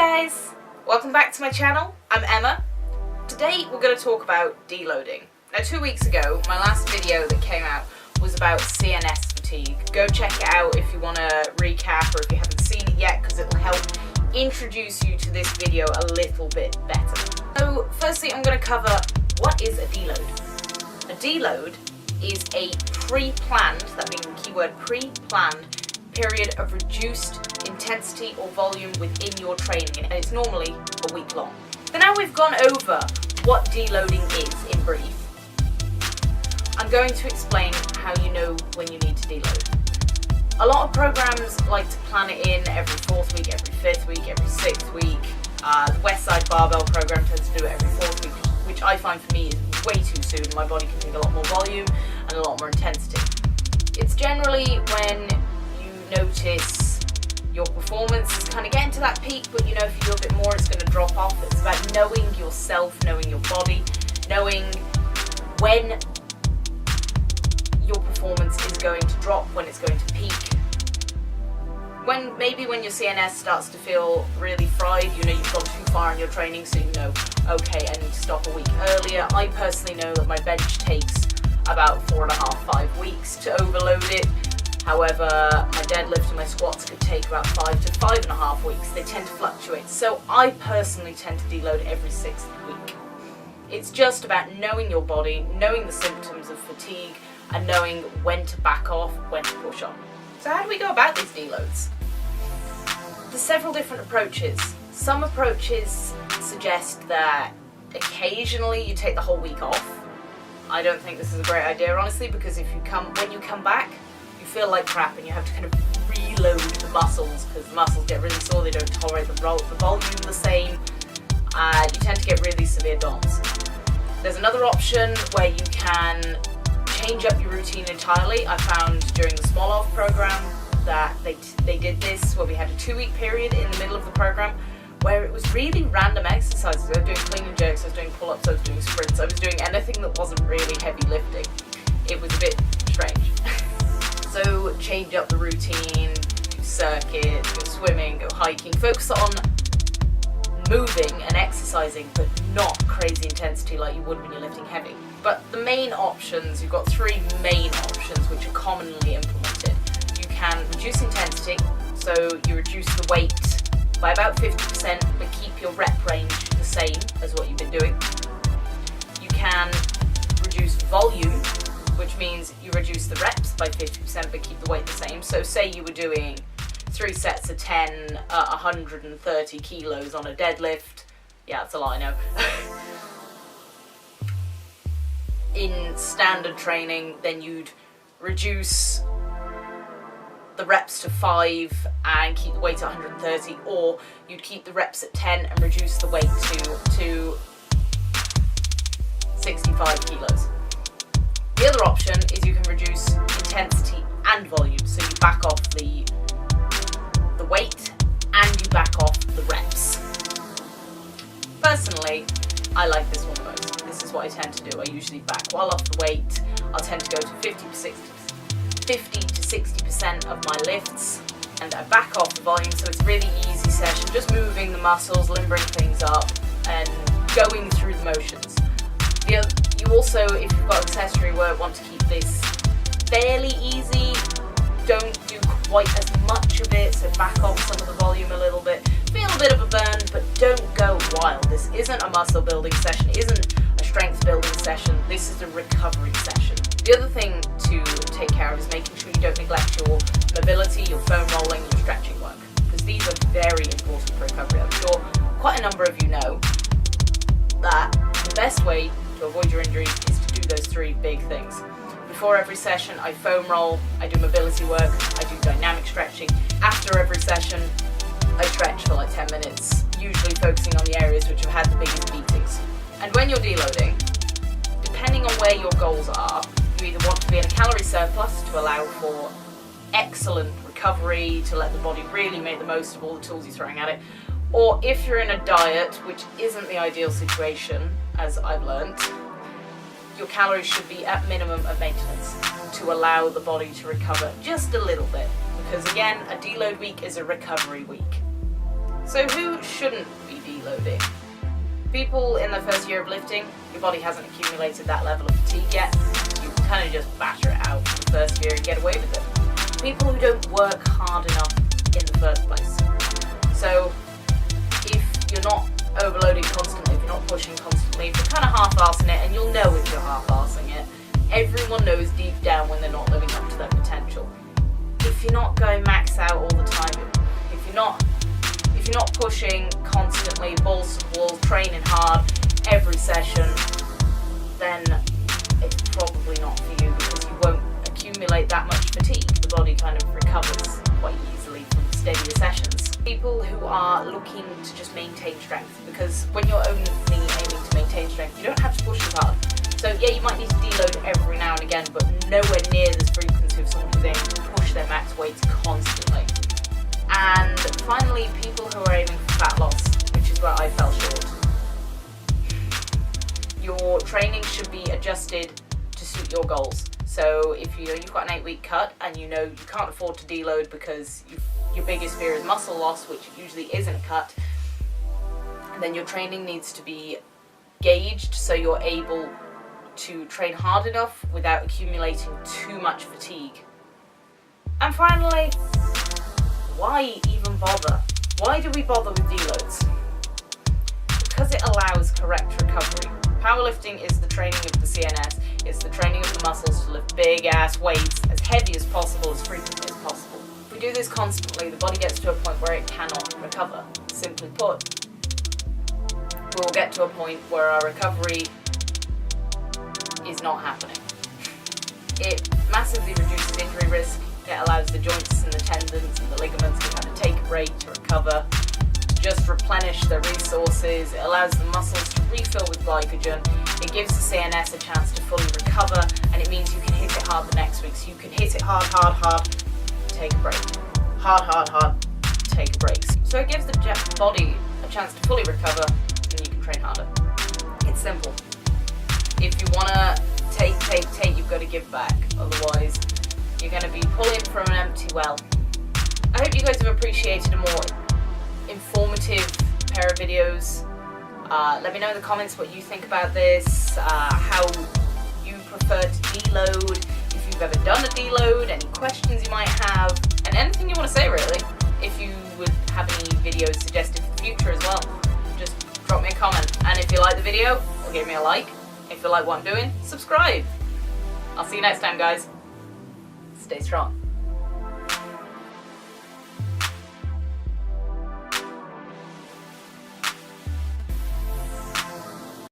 guys! Welcome back to my channel. I'm Emma. Today we're going to talk about deloading. Now 2 weeks ago, my last video that came out was about CNS fatigue. Go check it out if you want to recap or if you haven't seen it yet, because it'll help introduce you to this video a little bit better. So firstly, I'm going to cover what is a deload. A deload is a pre-planned, that being the keyword pre-planned, period of reduced intensity or volume within your training, and it's normally a week long. So now we've gone over what deloading is in brief, I'm going to explain how you know when you need to deload. A lot of programs like to plan it in every 4th week, every 5th week, every 6th week. The Westside Barbell program tends to do it every 4th week, which I find for me is way too soon. My body can take a lot more volume and a lot more intensity. It's generally when you notice your performance is kind of getting to that peak, but you know if you do a bit more it's going to drop off. It's about knowing yourself, knowing your body, knowing when your performance is going to drop, when it's going to peak. Maybe when your CNS starts to feel really fried, you know you've gone too far in your training, so you know, okay, I need to stop a week earlier. I personally know that my bench takes about 4.5-5 weeks to overload it. However, my deadlift and my squats could take about 5 to 5.5 weeks. They tend to fluctuate. So I personally tend to deload every 6th week. It's just about knowing your body, knowing the symptoms of fatigue, and knowing when to back off, when to push on. So how do we go about these deloads? There's several different approaches. Some approaches suggest that occasionally you take the whole week off. I don't think this is a great idea, honestly, because when you come back, you feel like crap and you have to kind of reload the muscles, because the muscles get really sore, they don't tolerate the volume the same. You tend to get really severe DOMs. There's another option where you can change up your routine entirely. I found during the Small Off program that they did this, where we had a 2-week period in the middle of the program where it was really random exercises. I was doing clean and jerks, I was doing pull-ups, I was doing sprints, I was doing anything that wasn't really heavy lifting. It was a bit strange. So change up the routine, do circuit, go swimming, go hiking, focus on moving and exercising, but not crazy intensity like you would when you're lifting heavy. But the main options, you've got 3 main options which are commonly implemented. You can reduce intensity, so you reduce the weight by about 50%, but keep your rep range the same as what you've been doing. You can reduce volume, which means you reduce the reps by 50% but keep the weight the same. So say you were doing 3 sets of 10 at 130 kilos on a deadlift. Yeah, that's a lot, I know. In standard training, then you'd reduce the reps to 5 and keep the weight at 130, or you'd keep the reps at 10 and reduce the weight to 65 kilos. The other option is you can reduce intensity and volume, so you back off the weight and you back off the reps. Personally, I like this one the most. This is what I tend to do. I usually back well off the weight. I'll tend to go to 50 to 60% of my lifts, and I back off the volume, so it's a really easy session, just moving the muscles, limbering things up and going through the motions. You also, if you've got accessory work, want to keep this fairly easy. Don't do quite as much of it, so back off some of the volume a little bit. Feel a bit of a burn, but don't go wild. This isn't a muscle building session, it isn't a strength building session, this is a recovery session. The other thing to take care of is making sure you don't neglect your mobility, your foam rolling, your stretching work, because these are very important for recovery. I'm sure quite a number of you know that the best way to avoid your injuries is to do those 3 big things. Before every session, I foam roll, I do mobility work, I do dynamic stretching. After every session, I stretch for like 10 minutes, usually focusing on the areas which have had the biggest beatings. And when you're deloading, depending on where your goals are, you either want to be in a calorie surplus to allow for excellent recovery, to let the body really make the most of all the tools you're throwing at it, or if you're in a diet, which isn't the ideal situation, as I've learned, your calories should be at minimum of maintenance to allow the body to recover just a little bit. Because again, a deload week is a recovery week. So who shouldn't be deloading? People in their first year of lifting, your body hasn't accumulated that level of fatigue yet, so you can kind of just batter it out for the first year and get away with it. People who don't work hard enough in the first place. So if you're not overloading constantly, if you're not pushing constantly, if you're kind of half-arsing it, and you'll know if you're half-arsing it, everyone knows deep down when they're not living up to their potential. If you're not going max out all the time, if you're not pushing constantly, balls to the wall, training hard every session, then it's probably not for you, because you won't accumulate that much fatigue. The body kind of recovers quite easily from steadier sessions. People who are looking to just maintain strength, because when you're only aiming to maintain strength, you don't have to push as hard. So yeah, you might need to deload every now and again, but nowhere near the frequency of someone who's aiming to push their max weights constantly. And finally, people who are aiming for fat loss, which is where I fell short. Your training should be adjusted to suit your goals. So if you've got an 8-week cut and you know you can't afford to deload because your biggest fear is muscle loss, which usually isn't a cut, then your training needs to be gauged so you're able to train hard enough without accumulating too much fatigue. And finally, why even bother? Why do we bother with deloads? Because it allows correct recovery. Powerlifting is the training of the CNS, it's the training of the muscles to lift big ass weights as heavy as possible, as frequently as possible. If we do this constantly, the body gets to a point where it cannot recover. Simply put, we will get to a point where our recovery is not happening. It massively reduces injury risk. It allows the joints and the tendons and the ligaments to kind of take a break, to recover, to just replenish their resources. It allows the muscles to refill with glycogen. It gives the CNS a chance to fully recover, and it means you can hit it hard the next week. So you can hit it hard, take a break. Hard, take a break. So it gives the body a chance to fully recover, and you can train harder. It's simple. If you want to take, you've got to give back. Otherwise, you're going to be pulling from an empty well. I hope you guys have appreciated a more informative pair of videos. Let me know in the comments what you think about this, how you prefer to deload, if you've ever done a deload, any questions you might have, and anything you want to say really. If you would have any videos suggested for the future as well, just drop me a comment. And if you like the video, or give me a like. If you like what I'm doing, subscribe. I'll see you next time, guys. Stay strong.